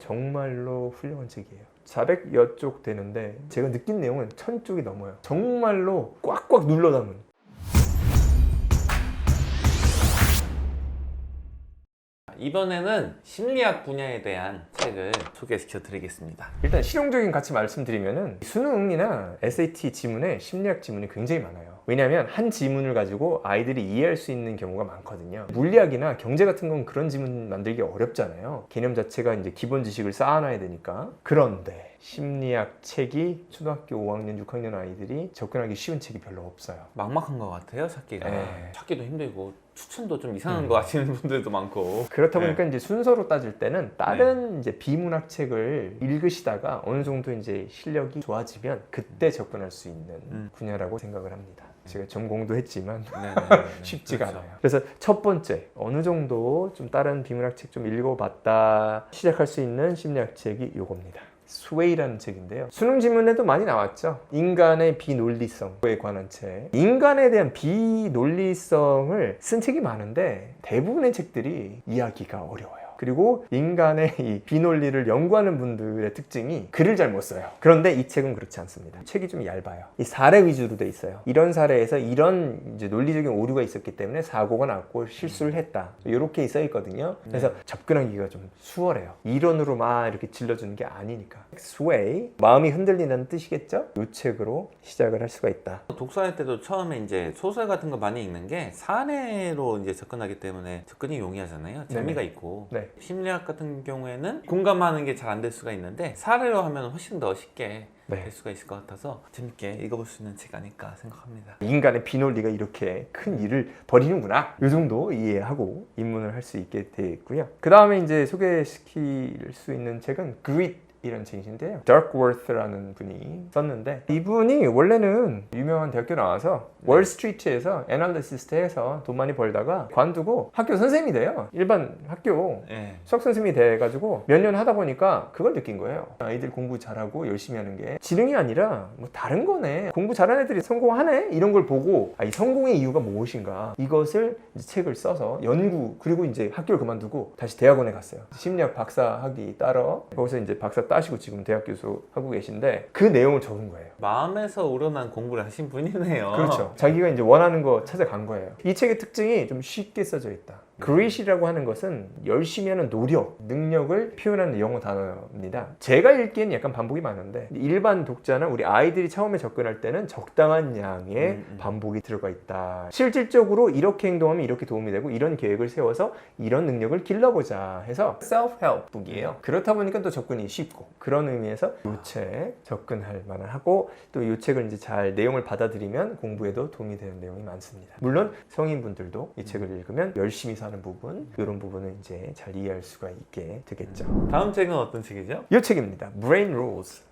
정말로 훌륭한 책이에요. 400여 쪽 되는데 제가 느낀 내용은 1000쪽이 넘어요. 정말로 꽉꽉 눌러 담은. 이번에는 심리학 분야에 대한 책을 소개시켜 드리겠습니다. 일단 실용적인 가치 말씀드리면은 수능이나 SAT 지문에 심리학 지문이 굉장히 많아요. 왜냐하면 한 지문을 가지고 아이들이 이해할 수 있는 경우가 많거든요. 물리학이나 경제 같은 건 그런 지문 만들기 어렵잖아요. 개념 자체가 이제 기본 지식을 쌓아놔야 되니까. 그런데 심리학 책이 초등학교 5학년, 6학년 아이들이 접근하기 쉬운 책이 별로 없어요. 막막한 것 같아요, 찾기가. 네. 찾기도 힘들고 추천도 좀 이상한 거 하시는 분들도 많고. 그렇다 보니까 이제 순서로 따질 때는 다른 이제 비문학 책을 읽으시다가 어느 정도 이제 실력이 좋아지면 그때 접근할 수 있는 분야라고 생각을 합니다. 제가 전공도 했지만 쉽지가 그렇죠. 않아요. 그래서 첫 번째, 어느 정도 좀 다른 비문학 책 좀 읽어봤다 시작할 수 있는 심리학 책이 요겁니다. 스웨이라는 책인데요. 수능 지문에도 많이 나왔죠. 인간의 비논리성에 관한 책. 인간에 대한 비논리성을 쓴 책이 많은데 대부분의 책들이 이해하기가 어려워요. 그리고 인간의 이 비논리를 연구하는 분들의 특징이 글을 잘 못 써요. 그런데 이 책은 그렇지 않습니다. 책이 좀 얇아요. 이 사례 위주로 돼 있어요. 이런 사례에서 이런 이제 논리적인 오류가 있었기 때문에 사고가 났고 실수를 했다. 이렇게 써 있거든요. 그래서 접근하기가 좀 수월해요. 이론으로 막 이렇게 질러주는 게 아니니까. sway, 마음이 흔들리는 뜻이겠죠? 이 책으로 시작을 할 수가 있다. 독서할 때도 처음에 이제 소설 같은 거 많이 읽는 게 사례로 이제 접근하기 때문에 접근이 용이하잖아요. 재미가 있고. 네. 심리학 같은 경우에는 공감하는 게 잘 안 될 수가 있는데 사례로 하면 훨씬 더 쉽게 될 수가 있을 것 같아서 재밌게 읽어볼 수 있는 책 아닐까 생각합니다. 인간의 비논리가 이렇게 큰 일을 벌이는구나. 이 정도 이해하고 입문을 할 수 있게 되고요. 그 다음에 이제 소개시킬 수 있는 책은 Grit 이런 책인데요. Darkworth라는 분이 썼는데 이분이 원래는 유명한 대학교 나와서 월스트리트에서 애널리시스트 해서 돈 많이 벌다가 관두고 학교 선생님이 돼요. 일반 학교 수학 선생님이 돼가지고 몇 년 하다 보니까 그걸 느낀 거예요. 아이들 공부 잘하고 열심히 하는 게 지능이 아니라 뭐 다른 거네. 공부 잘하는 애들이 성공하네? 이런 걸 보고 이 성공의 이유가 무엇인가 이것을 이제 책을 써서 연구 그리고 이제 학교를 그만두고 다시 대학원에 갔어요. 심리학 박사 학위 따러 거기서 이제 박사 따시고 지금 대학 교수 하고 계신데 그 내용을 적은 거예요. 마음에서 우러난 공부를 하신 분이네요. 그렇죠. 자기가 이제 원하는 거 찾아간 거예요. 이 책의 특징이 좀 쉽게 써져 있다. Grit이라고 하는 것은 열심히 하는 노력, 능력을 표현하는 영어 단어입니다. 제가 읽기엔 약간 반복이 많은데 일반 독자나 우리 아이들이 처음에 접근할 때는 적당한 양의 반복이 들어가 있다. 실질적으로 이렇게 행동하면 이렇게 도움이 되고 이런 계획을 세워서 이런 능력을 길러보자 해서 self-help 북이에요. 그렇다 보니까 또 접근이 쉽고 그런 의미에서 이 책 접근할 만하고 또 이 책을 이제 잘 내용을 받아들이면 공부에도 도움이 되는 내용이 많습니다. 물론 성인분들도 이 책을 읽으면 열심히 사는 부분 이런 부분은 이제 잘 이해할 수가 있게 되겠죠. 다음 책은 어떤 책이죠? 이 책입니다. Brain Rules.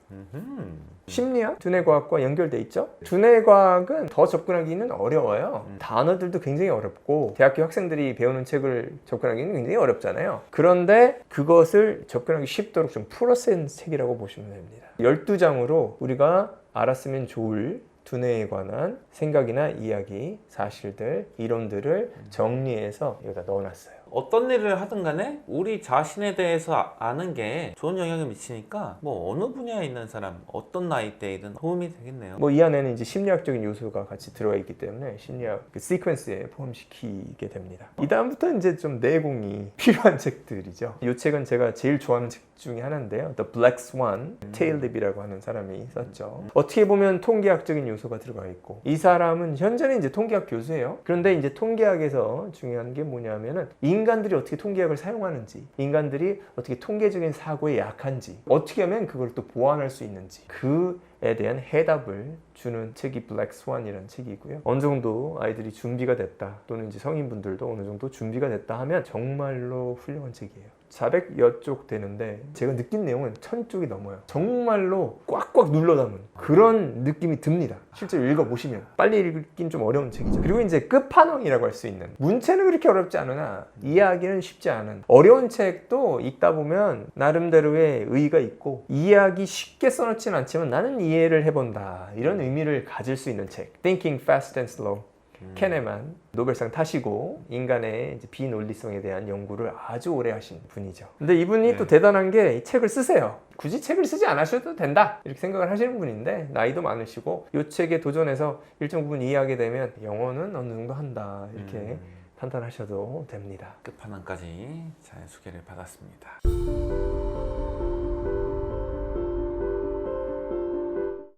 심리학, 두뇌과학과 연결돼 있죠. 두뇌과학은 더 접근하기는 어려워요. 단어들도 굉장히 어렵고 대학교 학생들이 배우는 책을 접근하기는 굉장히 어렵잖아요. 그런데 그것을 접근하기 쉽도록 좀 풀어쓴 책이라고 보시면 됩니다. 12장으로 우리가 알았으면 좋을 두뇌에 관한 생각이나 이야기, 사실들, 이론들을 정리해서 여기다 넣어놨어요. 어떤 일을 하든 간에 우리 자신에 대해서 아는 게 좋은 영향을 미치니까 뭐 어느 분야에 있는 사람, 어떤 나이대이든 도움이 되겠네요. 뭐 이 안에는 이제 심리학적인 요소가 같이 들어가 있기 때문에 심리학 그 시퀀스에 포함시키게 됩니다. 이 다음부터 이제 좀 내공이 필요한 책들이죠. 이 책은 제가 제일 좋아하는 책 중에 하나인데요. The Black Swan, 테일립이라고 하는 사람이 썼죠. 어떻게 보면 통계학적인 요소가 들어가 있고 이 사람은 현재는 이제 통계학 교수예요. 그런데 이제 통계학에서 중요한 게 뭐냐면은 인간들이 어떻게 통계학을 사용하는지, 인간들이 어떻게 통계적인 사고에 약한지, 어떻게 하면 그걸 또 보완할 수 있는지 그에 대한 해답을 주는 책이 블랙 스완이라는 책이고요. 어느 정도 아이들이 준비가 됐다 또는 이제 성인분들도 어느 정도 준비가 됐다 하면 정말로 훌륭한 책이에요. 400여 쪽 되는데 제가 느낀 내용은 1000쪽이 넘어요. 정말로 꽉꽉 눌러 담은 그런 느낌이 듭니다. 실제로 읽어보시면 빨리 읽긴 좀 어려운 책이죠. 그리고 이제 끝판왕이라고 할 수 있는 문체는 그렇게 어렵지 않으나 이해하기는 쉽지 않은 어려운 책도 읽다 보면 나름대로의 의의가 있고 이해하기 쉽게 써놓지는 않지만 나는 이해를 해본다 이런 의미를 가질 수 있는 책 Thinking Fast and Slow 캐네만 노벨상 타시고 인간의 이제 비논리성에 대한 연구를 아주 오래 하신 분이죠. 근데 이분이 또 대단한 게 이 책을 쓰세요. 굳이 책을 쓰지 않으셔도 된다 이렇게 생각을 하시는 분인데 나이도 많으시고 이 책에 도전해서 일정 부분 이해하게 되면 영어는 어느 정도 한다 이렇게 판단하셔도 됩니다. 끝판왕까지 잘 소개를 받았습니다.